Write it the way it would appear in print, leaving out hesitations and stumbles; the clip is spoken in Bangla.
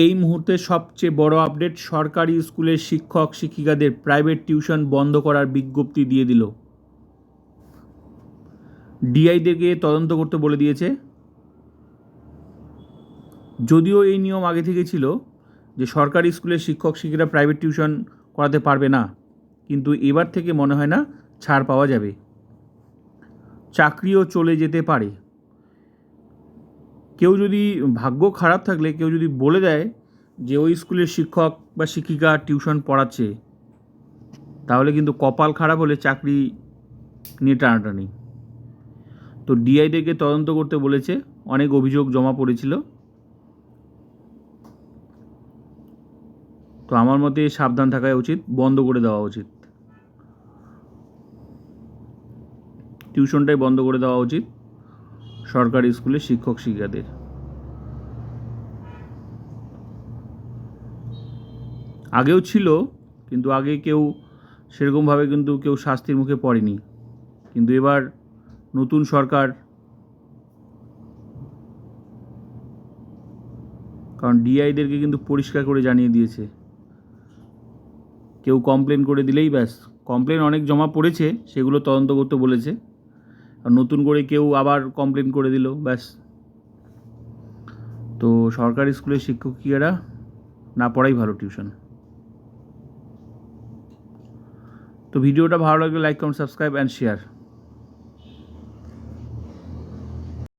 এই মুহূর্তে সবচেয়ে বড় আপডেট, সরকারি স্কুলের শিক্ষক শিক্ষিকাদের প্রাইভেট টিউশন বন্ধ করার বিজ্ঞপ্তি দিয়ে দিল। ডিআইদেরকে তদন্ত করতে বলে দিয়েছে। যদিও এই নিয়ম আগে থেকে ছিল যে সরকারি স্কুলের শিক্ষক শিক্ষিকারা প্রাইভেট টিউশন করাতে পারবে না, কিন্তু এবার থেকে মনে হয় না ছাড় পাওয়া যাবে। চাকরিও চলে যেতে পারে। কেউ যদি ভাগ্য খারাপ থাকলে কেউ যদি বলে দেয় যে ওই স্কুলের শিক্ষক বা শিক্ষিকা টিউশন পড়াচ্ছে, তাহলে কিন্তু কপাল খারাপ হলে চাকরি নিয়ে টানাটানি। তো ডিআইডিকে তদন্ত করতে বলেছে, অনেক অভিযোগ জমা পড়েছিল। তো আমার মতে সাবধান থাকা উচিত, বন্ধ করে দেওয়া উচিত, টিউশনটাই বন্ধ করে দেওয়া উচিত সরকারি স্কুলের শিক্ষক শিক্ষিকাদের। আগেও ছিল, কিন্তু আগে কেউ সেরকমভাবে কিন্তু কেউ শাস্তির মুখে পড়েনি, কিন্তু এবার নতুন সরকার, কারণ ডিআইদেরকে কিন্তু পরিষ্কার করে জানিয়ে দিয়েছে, কেউ কমপ্লেন করে দিলেই ব্যাস, কমপ্লেন অনেক জমা পড়েছে, সেগুলো তদন্ত করতে বলেছে। আর নতুন করে কেউ আবার কমপ্লেন করে দিল, ব্যাস। তো সরকারি স্কুলের শিক্ষিকারা না পড়াই ভালো টিউশন। তো ভিডিওটা ভালো লাগলে like, comment, subscribe and share.